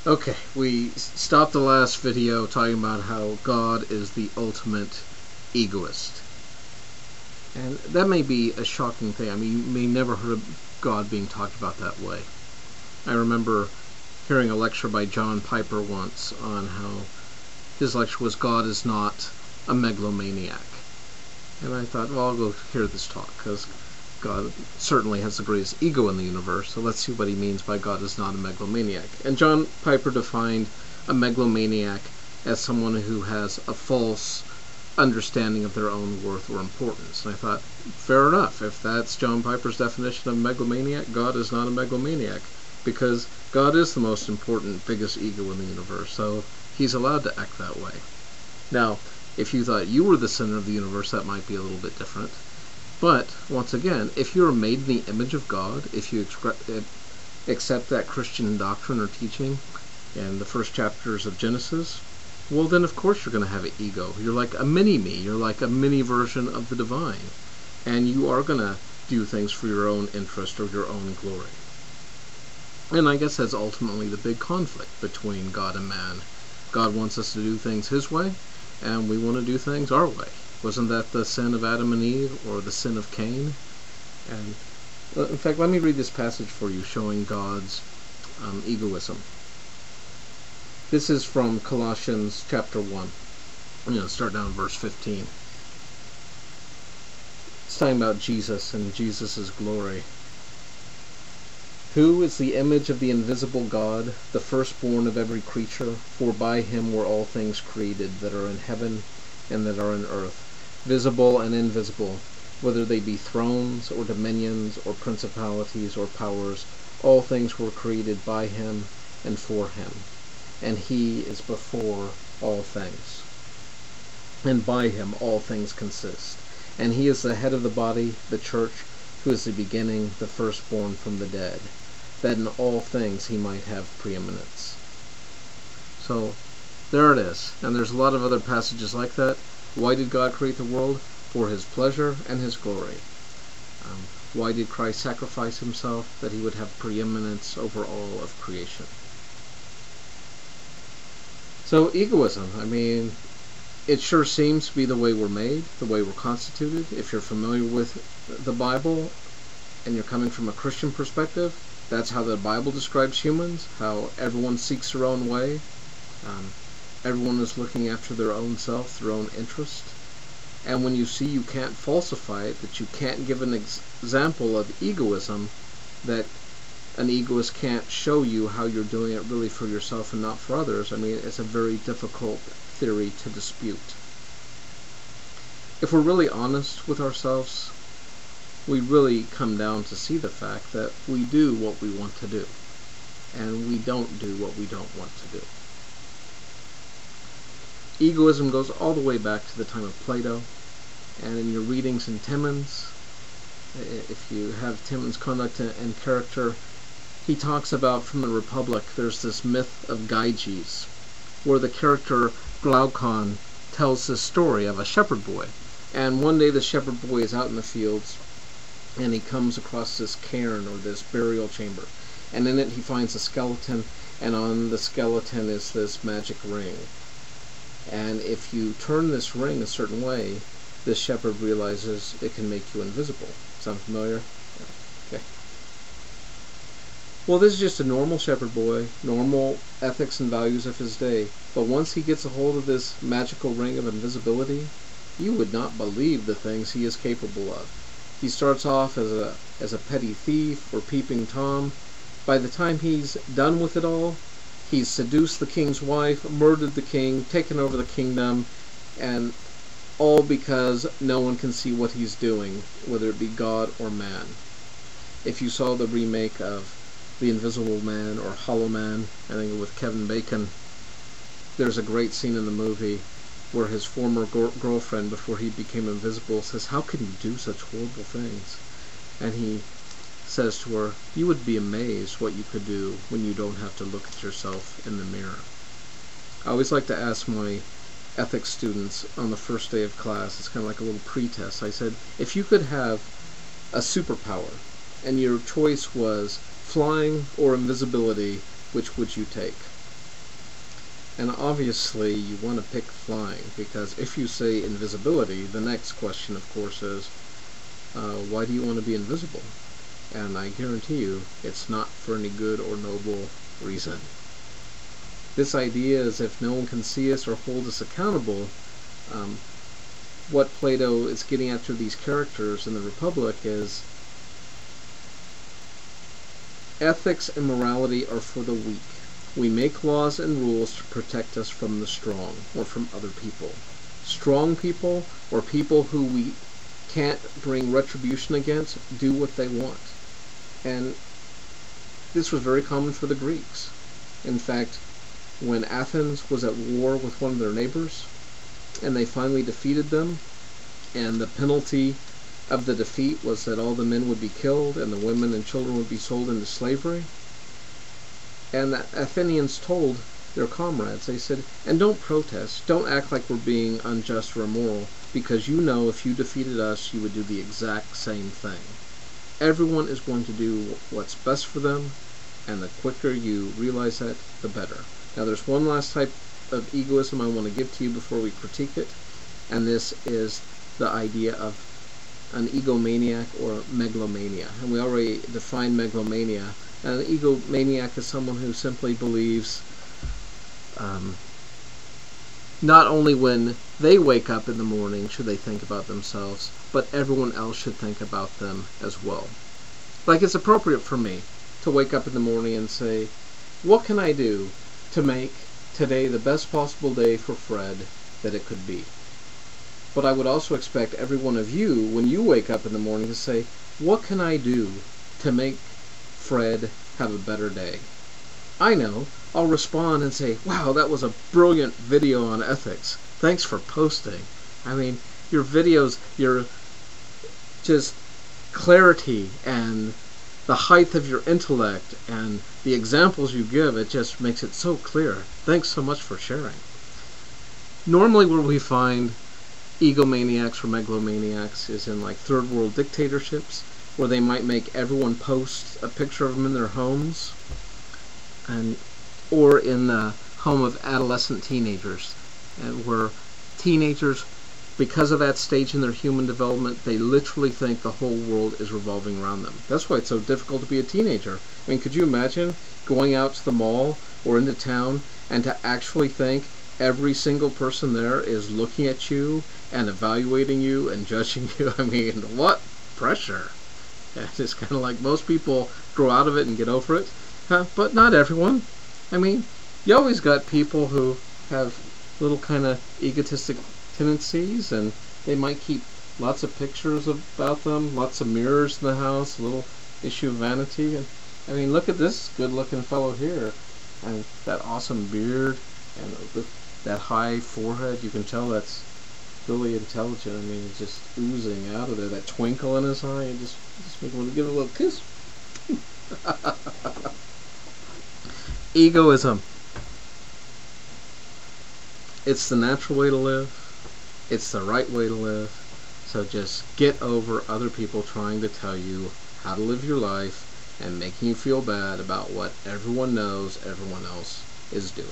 Okay, we stopped the last video talking about how God is the ultimate egoist. And that may be a shocking thing. I mean, you may never heard of God being talked about that way. I remember hearing a lecture by John Piper once on how his lecture was God is not a megalomaniac. And I thought, well, I'll go hear this talk, because God certainly has the greatest ego in the universe, so let's see what he means by God is not a megalomaniac. And John Piper defined a megalomaniac as someone who has a false understanding of their own worth or importance. And I thought, fair enough, if that's John Piper's definition of megalomaniac, God is not a megalomaniac, because God is the most important, biggest ego in the universe, so he's allowed to act that way. Now, if you thought you were the center of the universe, that might be a little bit different. But, once again, if you are made in the image of God, if you accept that Christian doctrine or teaching in the first chapters of Genesis, well then of course you're going to have an ego. You're like a mini-me. You're like a mini version of the divine. And you are going to do things for your own interest or your own glory. And I guess that's ultimately the big conflict between God and man. God wants us to do things his way, and we want to do things our way. Wasn't that the sin of Adam and Eve, or the sin of Cain? And in fact, let me read this passage for you showing God's egoism. This is from Colossians chapter 1. I'm going to start down in verse 15. It's talking about Jesus and Jesus' glory. Who is the image of the invisible God, the firstborn of every creature? For by him were all things created, that are in heaven and that are in earth, visible and invisible, whether they be thrones or dominions or principalities or powers. All things were created by him and for him. And he is before all things. And by him all things consist. And he is the head of the body, the church, who is the beginning, the firstborn from the dead, that in all things he might have preeminence. So, there it is. And there's a lot of other passages like that. Why did God create the world? For his pleasure and his glory. Why did Christ sacrifice himself? That he would have preeminence over all of creation. So egoism, I mean, it sure seems to be the way we're made, the way we're constituted. If you're familiar with the Bible and you're coming from a Christian perspective, that's how the Bible describes humans, how everyone seeks their own way. Everyone is looking after their own self, their own interest. And when you see you can't falsify it, that you can't give an example of egoism, that an egoist can't show you how you're doing it really for yourself and not for others, I mean, it's a very difficult theory to dispute. If we're really honest with ourselves, we really come down to see the fact that we do what we want to do, and we don't do what we don't want to do. Egoism goes all the way back to the time of Plato, and in your readings in Timmons, if you have Timmons' Conduct and Character, he talks about, from the Republic, there's this myth of Gyges, where the character Glaucon tells this story of a shepherd boy. And one day the shepherd boy is out in the fields, and he comes across this cairn, or this burial chamber. And in it he finds a skeleton, and on the skeleton is this magic ring. And if you turn this ring a certain way, this shepherd realizes it can make you invisible. Sound familiar? Okay. Well, this is just a normal shepherd boy, normal ethics and values of his day. But once he gets a hold of this magical ring of invisibility, you would not believe the things he is capable of. He starts off as a petty thief or peeping Tom. By the time he's done with it all, he's seduced the king's wife, murdered the king, taken over the kingdom, and all because no one can see what he's doing, whether it be God or man. If you saw the remake of The Invisible Man or Hollow Man, I think with Kevin Bacon, there's a great scene in the movie where his former girlfriend, before he became invisible, says, "How can you do such horrible things?" And he says to her, "You would be amazed what you could do when you don't have to look at yourself in the mirror." I always like to ask my ethics students on the first day of class, it's kind of like a little pretest, I said, if you could have a superpower and your choice was flying or invisibility, which would you take? And obviously you want to pick flying, because if you say invisibility, the next question of course is, why do you want to be invisible? And I guarantee you it's not for any good or noble reason. This idea is if no one can see us or hold us accountable, what Plato is getting at through these characters in the Republic is ethics and morality are for the weak. We make laws and rules to protect us from the strong, or from other people. Strong people, or people who we can't bring retribution against, do what they want. And this was very common for the Greeks. In fact, when Athens was at war with one of their neighbors, and they finally defeated them, and the penalty of the defeat was that all the men would be killed and the women and children would be sold into slavery. And the Athenians told their comrades, they said, and don't protest, don't act like we're being unjust or immoral, because you know if you defeated us, you would do the exact same thing. Everyone is going to do what's best for them, and the quicker you realize that, the better. Now there's one last type of egoism I want to give to you before we critique it, and this is the idea of an egomaniac or megalomania. And we already defined megalomania. And an egomaniac is someone who simply believes not only when they wake up in the morning should they think about themselves, but everyone else should think about them as well. Like, it's appropriate for me to wake up in the morning and say, what can I do to make today the best possible day for Fred that it could be? But I would also expect every one of you, when you wake up in the morning, to say, what can I do to make Fred have a better day? I know. I'll respond and say, wow, that was a brilliant video on ethics. Thanks for posting. I mean, your videos, your just clarity and the height of your intellect and the examples you give, it just makes it so clear. Thanks so much for sharing. Normally where we find egomaniacs or megalomaniacs is in like third world dictatorships, where they might make everyone post a picture of them in their homes, or in the home of adolescent teenagers, and where teenagers, because of that stage in their human development, they literally think the whole world is revolving around them. That's why it's so difficult to be a teenager. I mean, could you imagine going out to the mall or into town and to actually think every single person there is looking at you and evaluating you and judging you? I mean, what pressure. It's kind of like most people grow out of it and get over it, but not everyone. I mean, you always got people who have little kind of egotistic tendencies, and they might keep lots of pictures about them, lots of mirrors in the house, a little issue of vanity. And I mean, look at this good-looking fellow here, and that awesome beard, and that high forehead. You can tell that's really intelligent. I mean, it's just oozing out of there. That twinkle in his eye, and just make me want to give it a little kiss. Egoism. It's the natural way to live. It's the right way to live. So just get over other people trying to tell you how to live your life and making you feel bad about what everyone knows everyone else is doing.